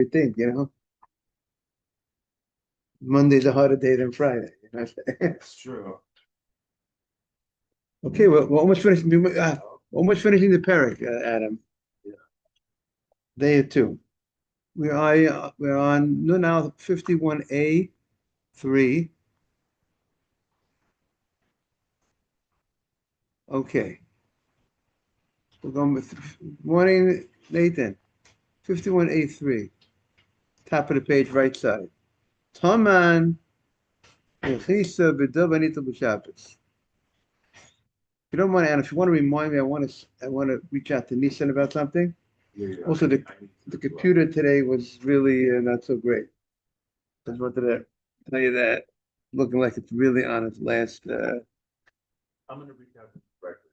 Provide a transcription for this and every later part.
You think, Monday's a harder day than Friday. It's true. Okay, well, we're almost finishing. Almost finishing the parak, Adam. Yeah. Day two. We're on no now 51A3. Okay, we're going with morning, Nathan. 51A3. Top of the page, right side. Taman echisa b'davanita b'shabbos. If you don't mind, Adam, if you want to remind me, I want to reach out to Nissan about something. Yeah, yeah. Also, the computer today was really not so great. Just wanted to tell you that, looking like it's really on its last. I'm gonna reach out to the director.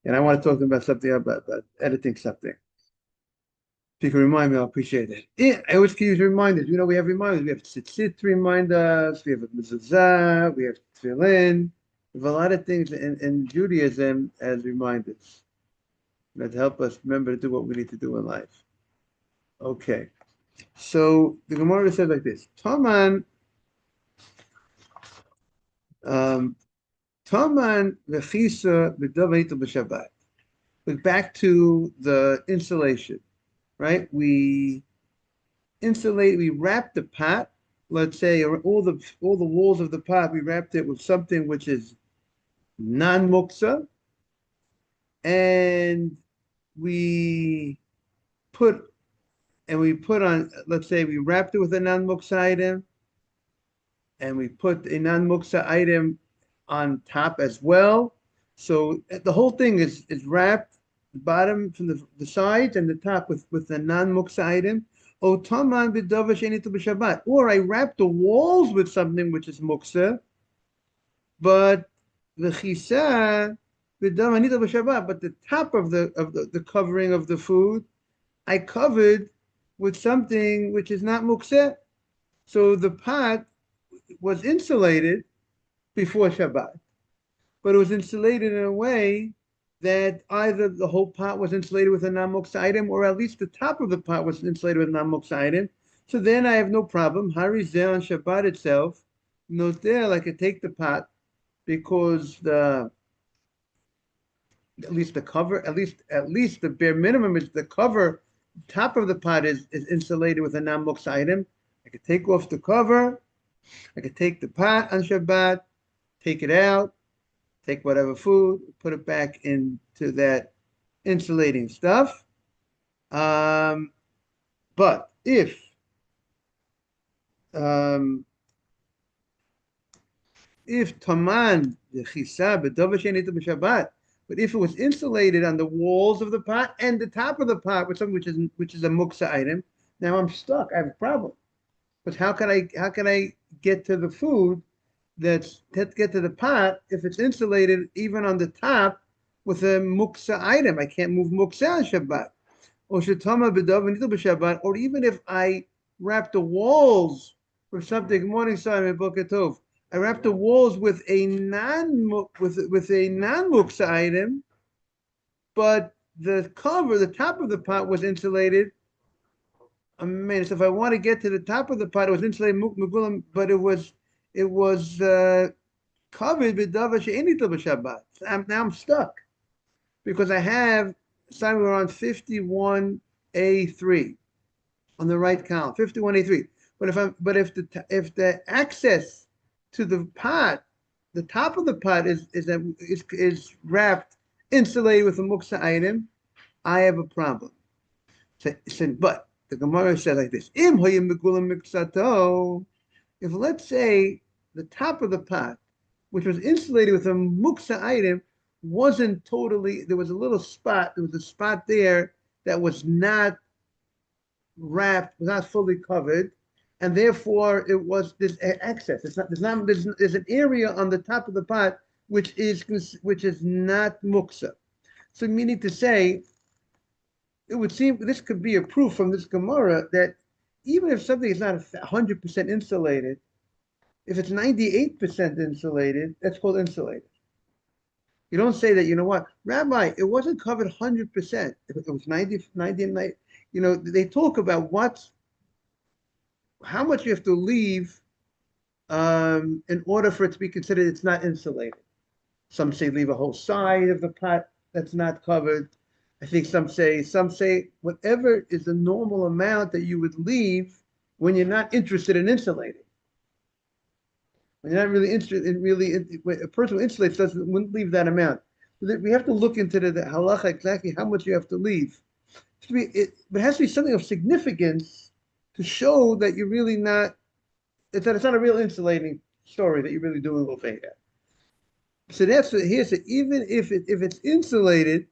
And I want to talk to them about something about editing something. If you can remind me, I'll appreciate it. Yeah, I always can use reminders. We have reminders. We have tzitzit to remind us. We have a mezuzah. We have tefillin. We have a lot of things in Judaism as reminders that help us remember to do what we need to do in life. Okay. So the Gemara says like this: Taman, um, Taman v'chisa b'davanito b'Shabbat. But back to the insulation, right? We wrap the pot. Let's say all the walls of the pot. We wrapped it with something which is non-muksa, and we put we put on. Let's say we wrapped it with a non-muksa item, and we put a non-muksa item on top as well. So the whole thing is wrapped, the bottom from the sides and the top with the non-muksa item. Or I wrap the walls with something which is muksa, but the chisa but the top of the covering of the food, I covered with something which is not muksa. So the pot was insulated before Shabbat, but it was insulated in a way that either the whole pot was insulated with a non-muksa item, or at least the top of the pot was insulated with a non-muksa item. So then I have no problem. Harizeh on Shabbat itself, notel, I could take the pot because at least the cover, at least the bare minimum is the cover. Top of the pot is insulated with a non-muksa item. I could take off the cover. I could take the pot on Shabbat, take it out, take whatever food, put it back into that insulating stuff. But um, if taman the chisa b'shabbat, but if it was insulated on the walls of the pot and the top of the pot with something which is a muksa item, now I'm stuck. I have a problem. But how can I get to the food get to the pot if it's insulated even on the top with a muksa item? I can't move muksa on Shabbat. Or shetama b'dav b'Shabbat, or even if I wrap the walls with something. Good morning, Simon Boker Tov. I wrap the walls with a non muksa item, but the top of the pot was insulated. I mean, so if I want to get to the top of the pot, it was insulated mugulam, but it was covered with davar she'eni b'Shabbat. Now I'm stuck because I have. Simon, we're on 51A3 on the right column, 51A3. But if the access to the pot, the top of the pot is wrapped, insulated with a muksa item, I have a problem. But the Gemara says like this: if let's say the top of the pot, which was insulated with a muksa item, wasn't totally, there was a little spot, there was a spot there that was not wrapped, was not fully covered, and therefore it was this excess. There's an area on the top of the pot which is not muksa. So meaning to say, it would seem this could be a proof from this Gemara that even if something is not 100% insulated, if it's 98% insulated, that's called insulated. You don't say that, Rabbi, it wasn't covered 100%. If it was 90, 90, 90, they talk about how much you have to leave in order for it to be considered it's not insulated. Some say leave a whole side of the pot that's not covered. I think some say whatever is the normal amount that you would leave when you're not interested in insulating. When you're not really interested in when a person who insulates wouldn't leave that amount. We have to look into the halacha exactly how much you have to leave. It has to be something of significance to show that you're really not that it's not a real insulating story that you're really doing over here. So that's here's even if it's insulated,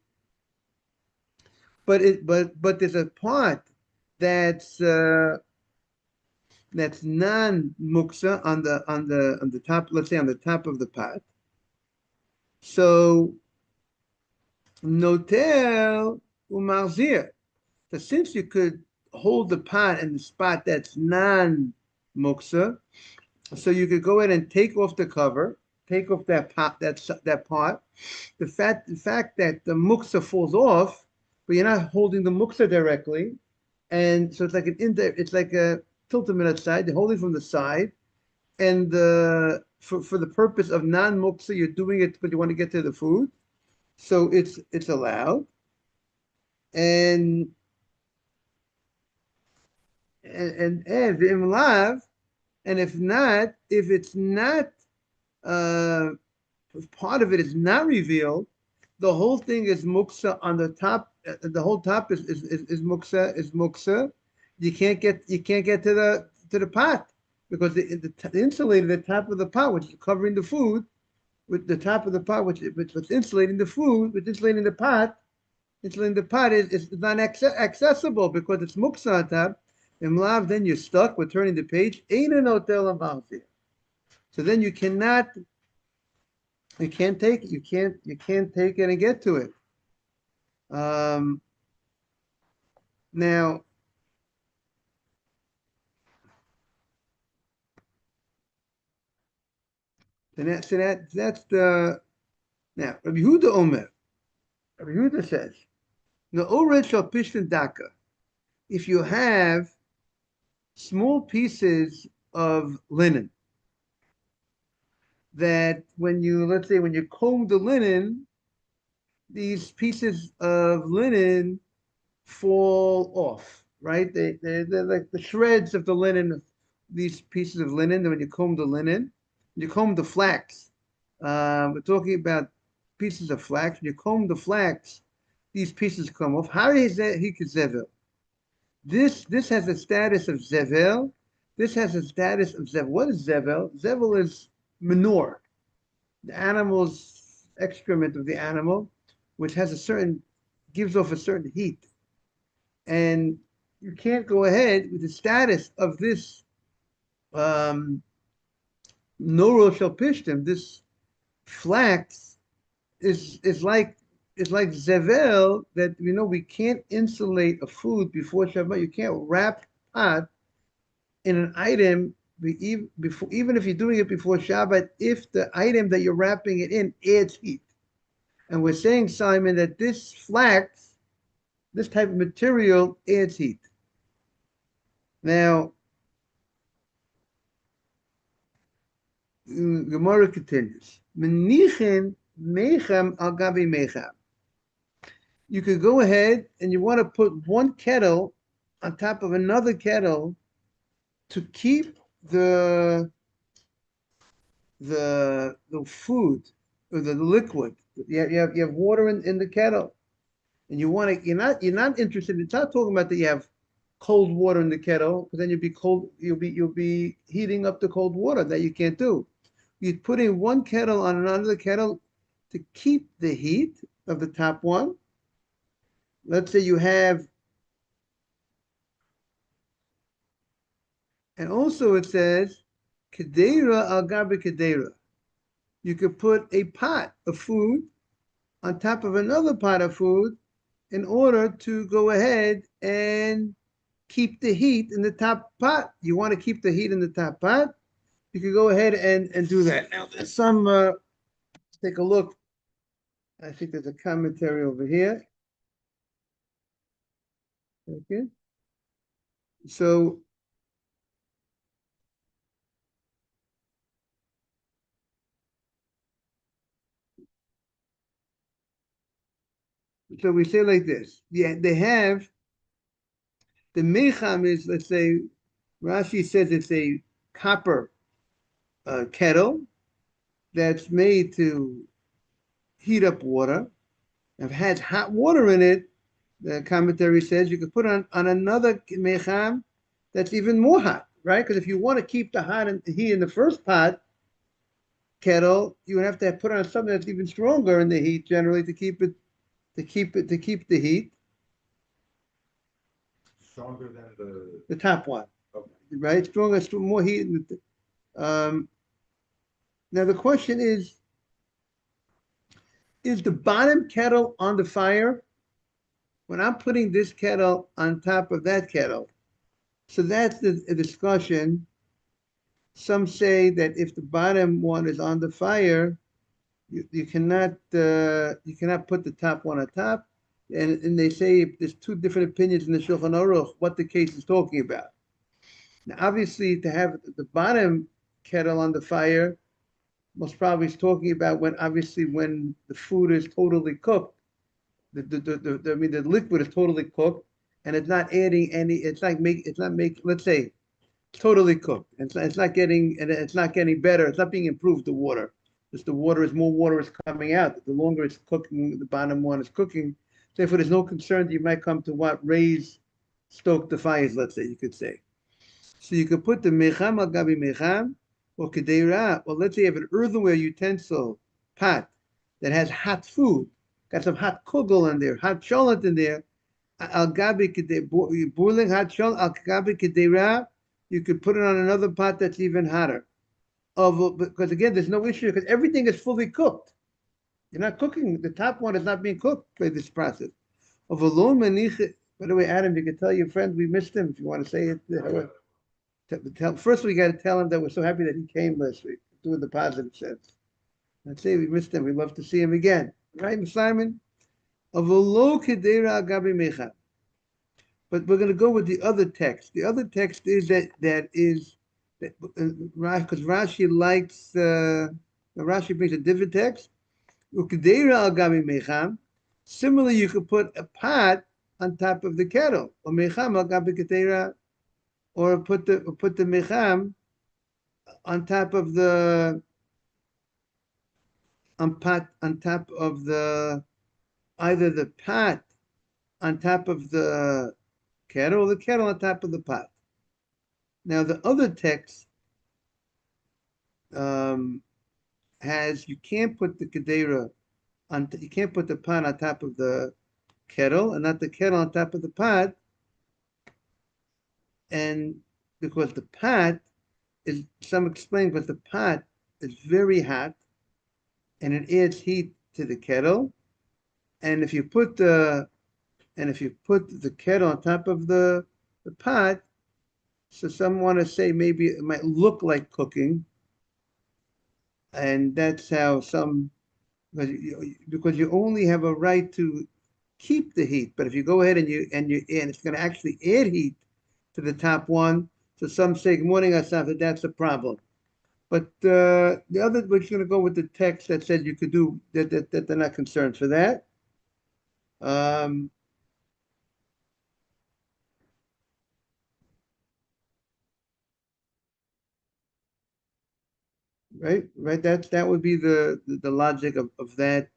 but there's a part that's that's non muksa on the top. Let's say on the top of the pot. So notel umarzir. So since you could hold the pot in the spot that's non muksa, so you could go ahead and take off the cover, take off that pot, that part. The fact that the muksa falls off, but you're not holding the muksa directly, and so it's like it's like a tilted side. You're holding from the side, and for the purpose of non-muksa, you're doing it, but you want to get to the food, so it's allowed, and and the imlav, and if it's not uh if part of it is not revealed, the whole thing is muksa on the top. The whole top is muksa. You can't get to the pot because the insulated the top of the pot, which is covering the food, with the top of the pot, which was insulating the food, which insulating the pot is not accessible because it's muksa on top. And lav, then you're stuck with turning the page. Ain't an hotel about there. So then you can't take it and get to it. Um, now, that's the now. Rabbi Huda Omer. Rabbi Huda says, "No ored shall pishtin daka." If you have small pieces of linen that let's say when you comb the linen, these pieces of linen fall off, right? They're like the shreds of the linen, these pieces of linen. When you comb the linen, you comb the flax. We're talking about pieces of flax. When you comb the flax, these pieces come off. How is that he could zevel? This has a status of zevel. This has a status of zevel. What is zevel? Zevel is manure, the animal's excrement of the animal, which has a certain gives off a certain heat, and you can't go ahead with the status of this noro shel pishtim. This flax is like zevel that we can't insulate a food before Shabbat. You can't wrap pot in an item even if you're doing it before Shabbat, if the item that you're wrapping it in adds heat. And we're saying, Simon, that this flax, this type of material adds heat. Now, Gemara continues. Menichin mecham al gabi mecham. You could go ahead and you want to put one kettle on top of another kettle to keep the food or the liquid. You have water in the kettle, and you're not interested. It's not talking about that you have cold water in the kettle, because then you'll be heating up the cold water. That you can't do. You're putting one kettle on another kettle to keep the heat of the top one. Let's say you have, and also it says kedera al gabi kedera. You could put a pot of food on top of another pot of food in order to go ahead and keep the heat in the top pot. You want to keep the heat in the top pot, you could go ahead and do that. Now, there's some, take a look. I think there's a commentary over here. Okay. So So we say like this. Yeah, they have the mecham is, let's say, Rashi says it's a copper kettle that's made to heat up water. If it has hot water in it, the commentary says you could put on another mecham that's even more hot, right? Because if you want to keep the hot and the heat in the first pot kettle, you would have to put on something that's even stronger in the heat generally to keep the heat. Stronger than The top one, okay. right? Stronger, more heat. Now the question is the bottom kettle on the fire? When I'm putting this kettle on top of that kettle, so that's a discussion. Some say that if the bottom one is on the fire, you cannot put the top one on top, and they say there's two different opinions in the Shulchan Aruch what the case is talking about. Now, obviously, to have the bottom kettle on the fire, most probably is talking about when the food is totally cooked, I mean the liquid is totally cooked, and it's not adding any. Let's say totally cooked. It's not getting better. It's not being improved. The water, just the water is more water is coming out. The longer it's cooking, the bottom one is cooking. Therefore, there's no concern that you might come to stoke the fires. Let's say you could say. So you could put the mecham al gabi mecham or kedeira. Well, let's say you have an earthenware utensil pot that has hot food, got some hot kugel in there, hot cholat in there. Al gabi boiling hot cholat al gabi kedeira. You could put it on another pot that's even hotter. Because again, there's no issue because everything is fully cooked. You're not cooking. The top one is not being cooked by this process. Of a low manich. By the way, Adam, you can tell your friend we missed him if you want to say it. First, we got to tell him that we're so happy that he came last week, doing the positive sense. Let's say we missed him. We'd love to see him again. Right, Simon? Of a low kedera gabi mecha. But we're going to go with the other text. The other text is because Rashi likes Rashi brings a different text. Ukedera al gabi mecham. Similarly, you could put a pot on top of the kettle, or mecham al gabi kedera, or put the mecham on top of the on top of the either the pot on top of the kettle or the kettle on top of the pot. Now the other text has you can't put the kedera you can't put the pot on top of the kettle and not the kettle on top of the pot, and because the pot is some explain because the pot is very hot and it adds heat to the kettle, and if you put the kettle on top of the pot, so some want to say maybe it might look like cooking, and that's how some because you only have a right to keep the heat, but if you go ahead and it's going to actually add heat to the top one, so some say good morning Asaf that's a problem. But the other we're going to go with the text that says you could do that they're not concerned for that. Right. That would be the logic of that,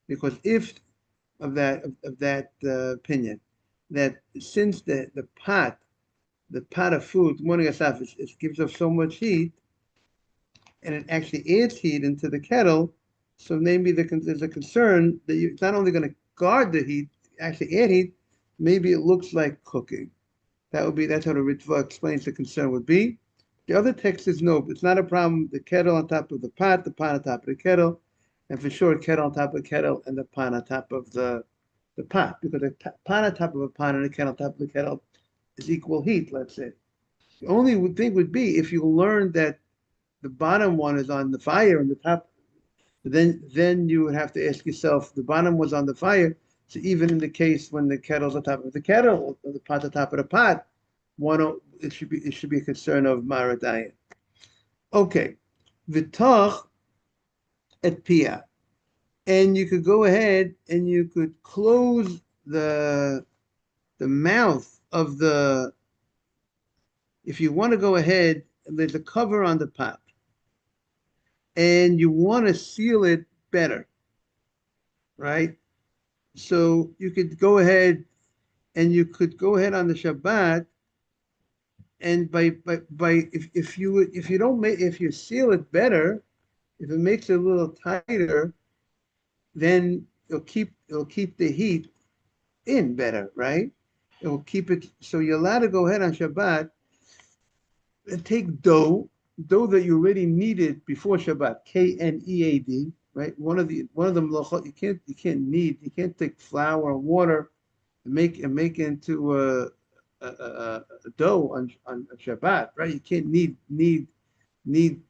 because if of that opinion, that since the pot of food, morning asaf, it gives off so much heat, and it actually adds heat into the kettle, so maybe there's a concern that it's not only going to guard the heat, actually add heat, maybe it looks like cooking. That's how the Ritva explains the concern would be. The other text is no, it's not a problem. The kettle on top of the pot on top of the kettle, and for sure, kettle on top of the kettle and the pot on top of the pot, because the pot on top of a pot and the kettle on top of the kettle is equal heat, let's say. The only thing would be if you learn that the bottom one is on the fire and the top, then you would have to ask yourself, the bottom was on the fire, so even in the case when the kettle's on top of the kettle or the pot on top of the pot, it should be a concern of Maradayan. Okay. V'tach et pia. and you could go ahead and you could close the mouth of the, if you want to go ahead, there's a cover on the pot, and you want to seal it better, right? So you could go ahead and you could go ahead on the Shabbat, and by if you don't make, if you seal it better, if it makes it a little tighter, then it'll keep the heat in better, right? It will keep it, so you're allowed to go ahead on Shabbat and take dough that you already kneaded before Shabbat, KNEAD, right? One of the melachot, you can't take flour and water and make it into a dough on Shabbat, right? You can't knead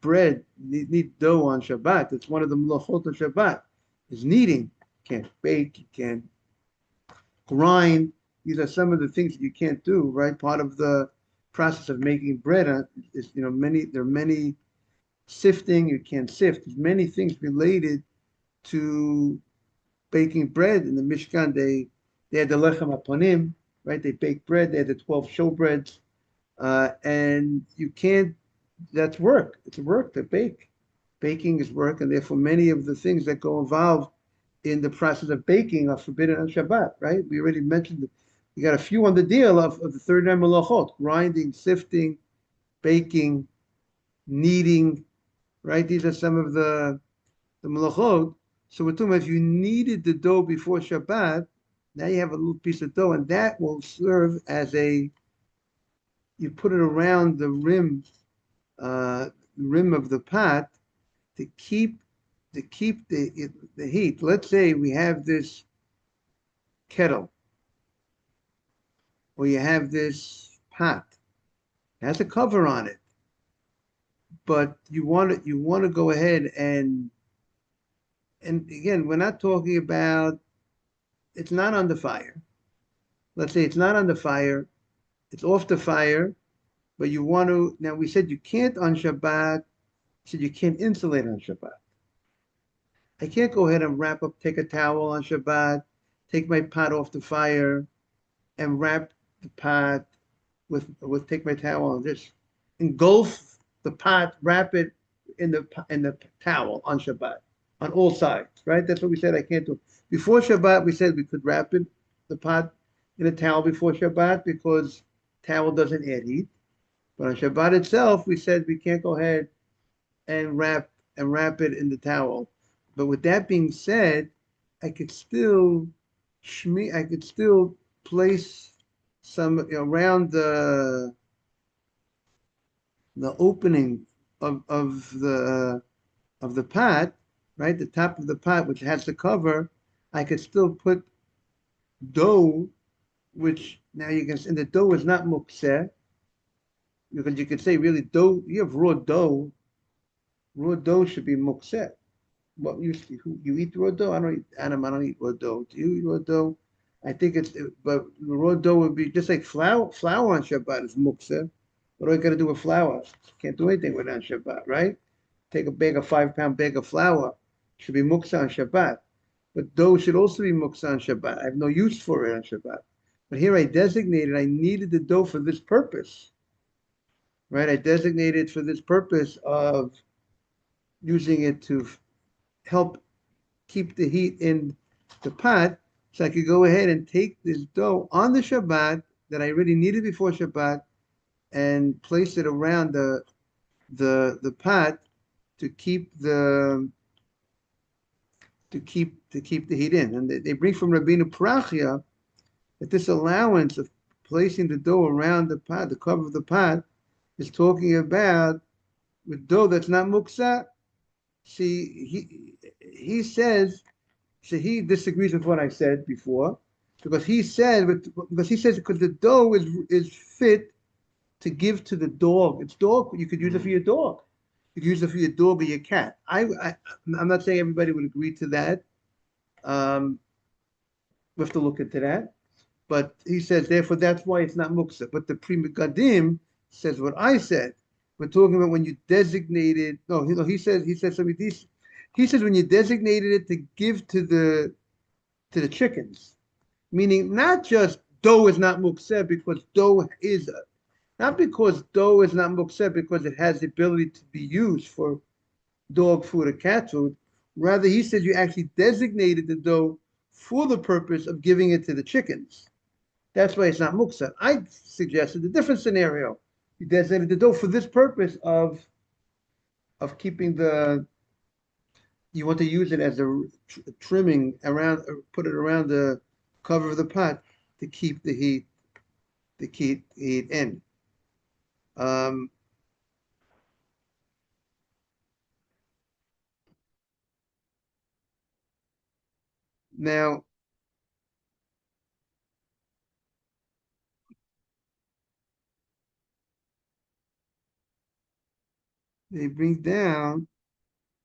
bread, knead dough on Shabbat. It's one of the melachot of Shabbat. Is kneading. You can't bake, you can't grind. These are some of the things that you can't do, right? Part of the process of making bread is, there are many sifting, you can't sift. There's many things related to baking bread. In the Mishkan, they had the lechem aponim, right? They baked bread. They had the 12 showbreads, and you can't. That's work. It's work to bake. Baking is work, and therefore many of the things that go involved in the process of baking are forbidden on Shabbat, right? We already mentioned that we got a few on the deal of the 39 malachot: grinding, sifting, baking, kneading, right? These are some of the malachot. So we're talking about if you kneaded the dough before Shabbat, now you have a little piece of dough, and that will serve as you put it around the rim of the pot to keep the heat. Let's say we have this kettle, or you have this pot. It has a cover on it, but you want to go ahead and again, we're not talking about, it's not on the fire. Let's say it's not on the fire, it's off the fire, but you want to, now we said you can't on Shabbat, said you can't insulate on Shabbat. I can't go ahead and take a towel on Shabbat, take my pot off the fire, and wrap the pot with take my towel and just engulf the pot, wrap it in the towel on Shabbat on all sides, right? That's what we said I can't do. Before Shabbat, we said we could wrap the pot in a towel before Shabbat because towel doesn't add heat. But on Shabbat itself, we said we can't go ahead and wrap it in the towel. But with that being said, I could still I could still place some, around the opening of the pot, right? The top of the pot, which has the cover, I could still put dough, which now you can, and the dough is not mukseh, because you could say really dough, you have raw dough should be mukseh. What you eat raw dough? I don't eat Adam. I don't eat raw dough. Do you eat raw dough? I think but raw dough would be just like flour. Flour on Shabbat is muktzah. What do I got to do with flour? Can't do anything with it on Shabbat, right? Take a 5 pound bag of flour. Should be muktzah on Shabbat. But dough should also be muktzah on Shabbat. I have no use for it on Shabbat. But here I designated, I needed the dough for this purpose, right? I designated for this purpose of using it to help keep the heat in the pot, so I could go ahead and take this dough on the Shabbat that I already needed before Shabbat and place it around the pot to keep the heat in. And they bring from Rabbeinu Parachia that this allowance of placing the dough around the pot, the cover of the pot, is talking about with dough that's not muksa. See, he says, so he disagrees with what I said before, because he says because the dough is fit to give to the dog. It's dog. You could use it for your dog. You could use it for your dog or your cat. I'm not saying everybody would agree to that. We have to look into that. But he says, therefore, that's why it's not muksa. But the Pri Megadim says what I said. We're talking about when you designated. No, he says something. He says when you designated it to give to the chickens, meaning not just dough is not mukseh because dough is not because dough is not mukseh because it has the ability to be used for dog food or cat food. Rather, he says you actually designated the dough for the purpose of giving it to the chickens. That's why it's not muksa. I suggested a different scenario. You designated the dough for this purpose of keeping the. You want to use it as a trimming around, put it around the cover of the pot to keep the heat in. Um, Now they bring down.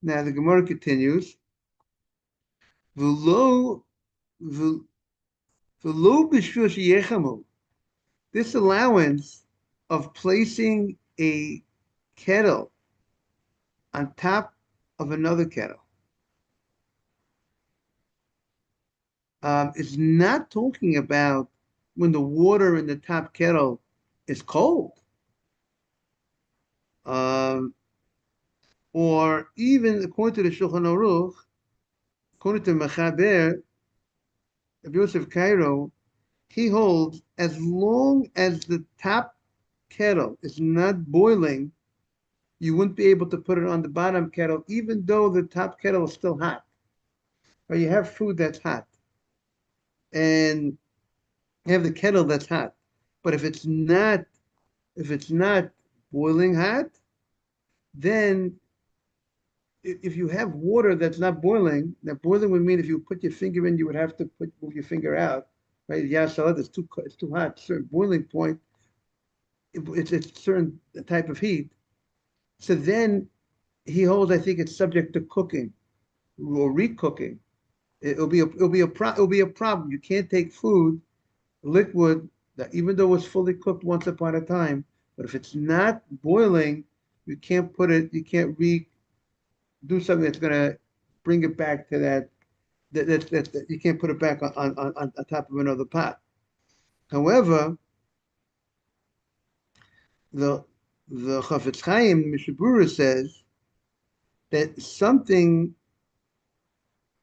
Now the Gemara continues. V'lo v'lo b'shvil sheyechamu. This allowance of placing a kettle on top of another kettle is not talking about when the water in the top kettle is cold, um, or even according to the Shulchan Aruch, according to Mechaber, of Yosef Cairo, he holds as long as the top kettle is not boiling, you wouldn't be able to put it on the bottom kettle, even though the top kettle is still hot. Or you have food that's hot, and you have the kettle that's hot. But if it's not boiling hot, then if you have water that's not boiling, that boiling would mean if you put your finger in, you would have to move your finger out, right? Yeah, so it's too hot. Certain boiling point, it's a certain type of heat. So then he holds, I think it's subject to cooking or recooking. It'll be a problem. You can't take food, liquid, that even though it's fully cooked once upon a time, but if it's not boiling, you can't put it, you can't do something that's gonna bring it back to that you can't put it back on top of another pot. However, the the Chafetz Chaim Mishabura says that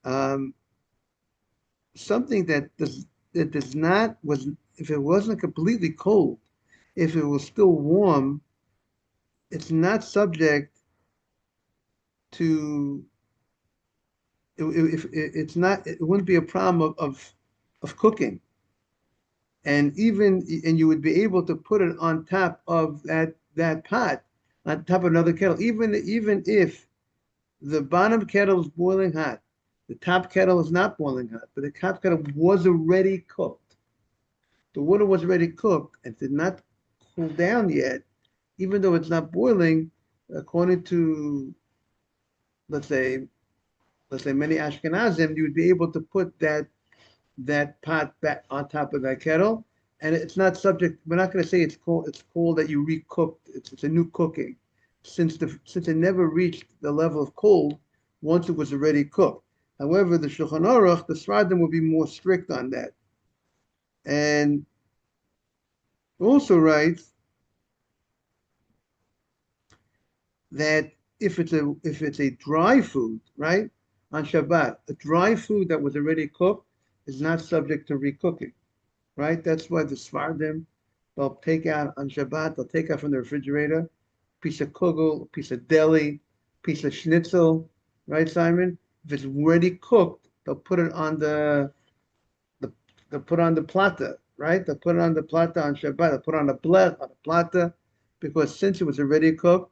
um, something that does not was if it wasn't completely cold, if it was still warm, it's not subject to if it's not it wouldn't be a problem of cooking, and you would be able to put it on top of that pot, on top of another kettle, even if the bottom kettle is boiling hot, the top kettle is not boiling hot, but the top kettle was already cooked. The water was already cooked and did not cool down yet, even though it's not boiling, according to let's say many Ashkenazim, you would be able to put that pot back on top of that kettle, and it's not subject. We're not going to say it's cold. It's cold that you recooked. It's a new cooking, since it never reached the level of cold once it was already cooked. However, the Shulchan Aruch, the Sfardim will be more strict on that, and also writes that if it's a dry food, right, on Shabbat, a dry food that was already cooked is not subject to recooking, right? That's why the Sfardim, they'll take out on Shabbat, they'll take out from the refrigerator piece of kugel, piece of deli, piece of schnitzel, right, Simon? If it's already cooked, they'll put it on the they'll put on the plata, right? They'll put it on the plata on Shabbat. They'll put it on the blech on the plata, because since it was already cooked,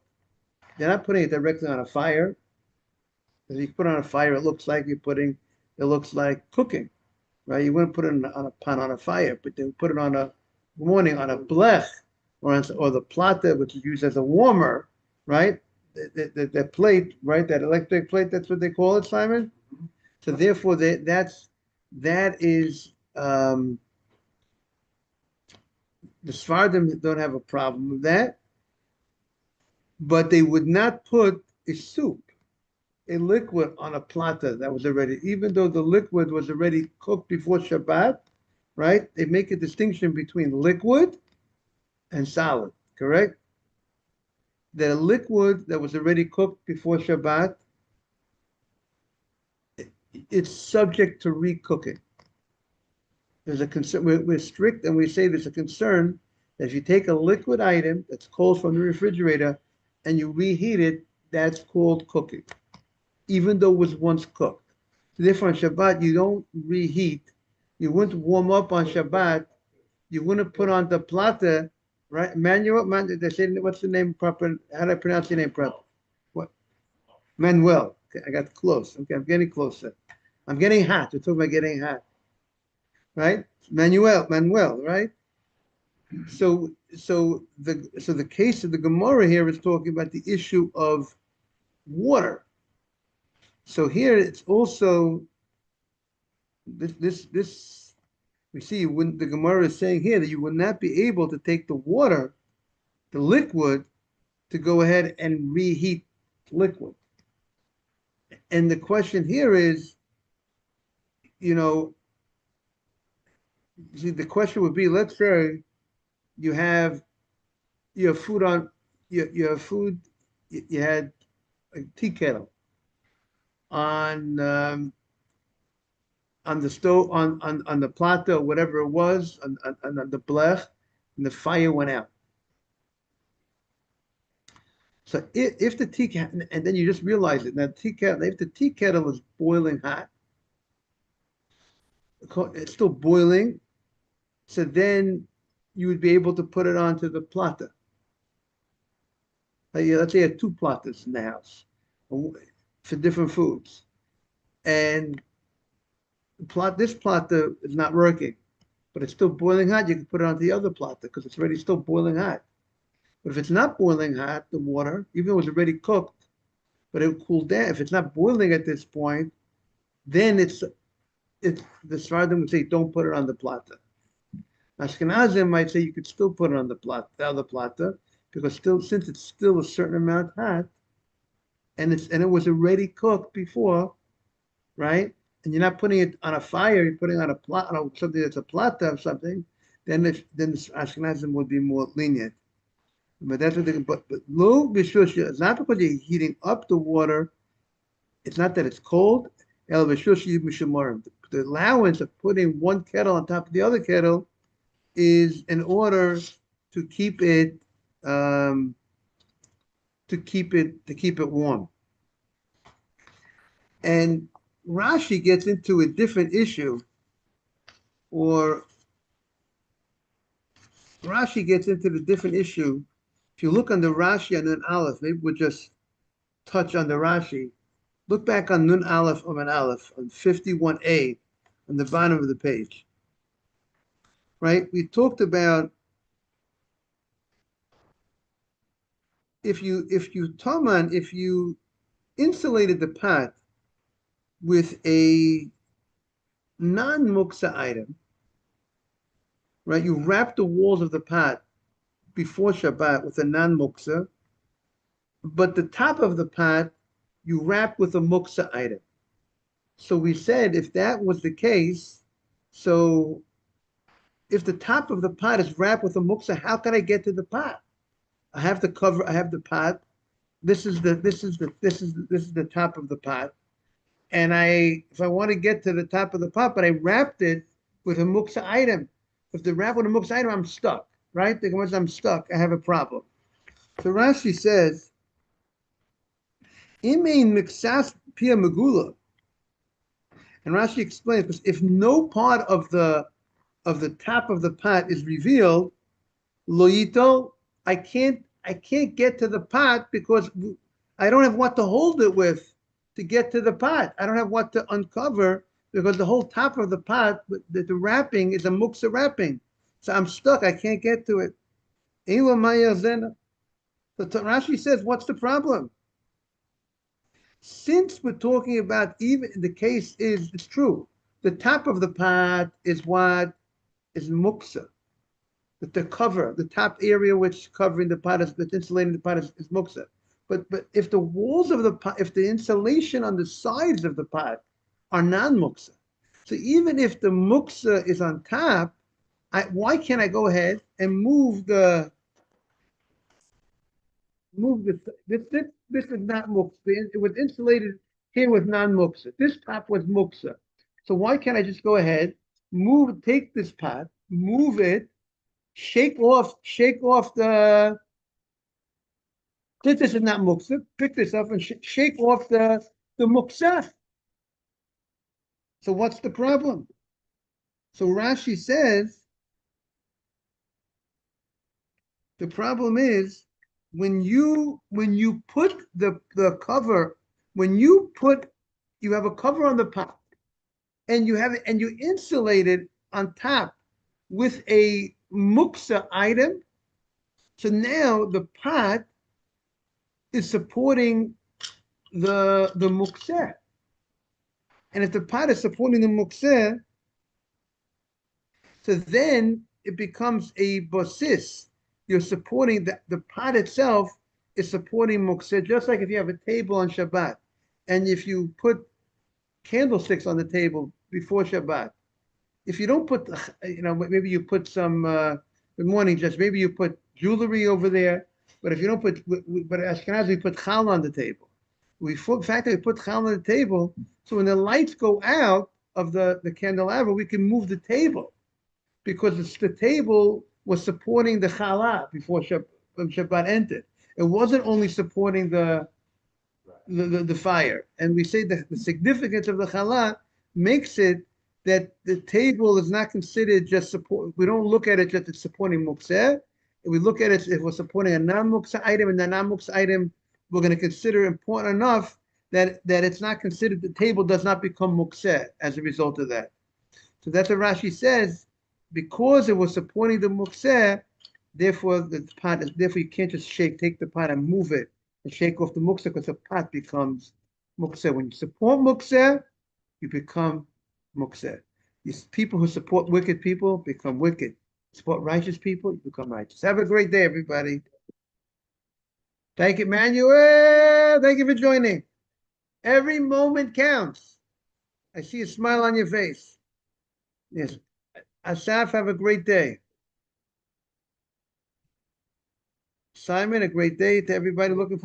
they're not putting it directly on a fire. If you put it on a fire, it looks like cooking, right? You wouldn't put it on a pan on a fire, but they would put it on a morning on a blech or the plata, which is used as a warmer, right? The plate, right? That electric plate, that's what they call it, Simon. So therefore, that is the Sfardim don't have a problem with that, but they would not put a soup a liquid on a plata that was already, even though the liquid was already cooked before Shabbat, right? They make a distinction between liquid and solid, correct? That a liquid that was already cooked before Shabbat, it's subject to recooking. There's a concern, we're strict and we say there's a concern that if you take a liquid item that's cold from the refrigerator and you reheat it, that's called cooking, even though it was once cooked. So therefore, on Shabbat, you don't reheat. You wouldn't warm up on Shabbat. You wouldn't put on the plata, right? Manuel, they say, what's the name proper? How do I pronounce your name proper? What? Manuel. Okay, I got close. Okay, I'm getting closer. I'm getting hot. We're talking about getting hot, right? Manuel, right? So the case of the Gemara here is talking about the issue of water. So here it's also this we see when the Gemara is saying here that you will not be able to take the water, the liquid, to go ahead and reheat liquid. And the question here is, you know, see, the question would be, let's say you have food on you have food, you had a tea kettle on the stove, on the plata or whatever it was, on the blech, and the fire went out. So if the tea kettle, and then you just realize it, now tea kettle, if the tea kettle is boiling hot, it's still boiling, so then you would be able to put it onto the plata. Let's say you have two platas in the house for different foods, and this plata is not working, but it's still boiling hot. You can put it onto the other plata because it's already still boiling hot. But if it's not boiling hot, the water, even though it was already cooked, but it will cool down. If it's not boiling at this point, then it's the Sfardim would say don't put it on the plata. Ashkenazim might say you could still put it on the other plata, because since it's still a certain amount hot, and it was already cooked before, right? And you're not putting it on a fire, you're putting it on a plata, on something that's a plata of something, then the Ashkenazim would be more lenient. But that's what they can put. But lo b'shusha, it's not because you're heating up the water. It's not that it's cold. El b'shusha mishamorim. The allowance of putting one kettle on top of the other kettle is in order to keep it warm. And Rashi gets into a different issue, or Rashi gets into the different issue. If you look on the Rashi and Nun Aleph, maybe we'll just touch on the Rashi. Look back on Nun Aleph of an Aleph on 51a on the bottom of the page. Right? We talked about if you insulated the pot with a non-muksa item, right? You wrap the walls of the pot before Shabbat with a non-muksa, but the top of the pot you wrap with a muksa item. So we said if that was the case, so if the top of the pot is wrapped with a muksa, how can I get to the pot? I have the pot. This is the top of the pot. And if I want to get to the top of the pot, but I wrapped it with a muksa item. If the wrap with a muksa item, I'm stuck, right? Once I'm stuck, I have a problem. So Rashi says, Imein miksas pia megula. And Rashi explains, because if no part of the top of the pot is revealed, loyito, I can't get to the pot because I don't have what to hold it with to get to the pot. I don't have what to uncover because the whole top of the pot, the wrapping is a muksa wrapping. So I'm stuck. I can't get to it. So Rashi says, what's the problem? Since we're talking about, even the case is, it's true, the top of the pot is what is muksa. The cover, the top area which covering the pot, that's insulating the pot is muksa. But if the walls of the pot, if the insulation on the sides of the pot are non-muksa, so even if the muksa is on top, why can't I go ahead and move this is not muksa. It was insulated here with non-muksa. This top was muksa. So why can't I just go ahead, take this pot, move it, shake off the. Since this is not muksa, pick this up and shake off the muksa. So what's the problem? So Rashi says the problem is when you put the cover, you have a cover on the pot and you insulate it on top with a muksa item. So now the pot is supporting the muksa. And if the pot is supporting the muksa, so then it becomes a basis. You're supporting the pot itself is supporting muksa, just like if you have a table on Shabbat, and if you put candlesticks on the table before Shabbat, if you don't put, maybe you put some. Good morning, Jess. Maybe you put jewelry over there, but if you don't put, but Ashkenaz we put chal on the table. The fact that we put chal on the table, so when the lights go out of the candelabra, we can move the table because the table was supporting the challah before when Shabbat entered. It wasn't only supporting the fire. And we say that the significance of the challah makes it that the table is not considered just support. We don't look at it just as supporting mukseh. We look at it if we're supporting a non-mukseh item, and the non-mukseh item we're going to consider important enough that it's not considered, the table does not become mukseh as a result of that. So that's what Rashi says. Because it was supporting the mukseh, therefore you can't just take the pot and move it and shake off the mukseh because the pot becomes mukseh. When you support mukseh, you become mukseh. People who support wicked people become wicked. Support righteous people, you become righteous. Have a great day, everybody. Thank you, Manuel. Thank you for joining. Every moment counts. I see a smile on your face. Yes. Asaf, have a great day. Simon, a great day to everybody looking forward.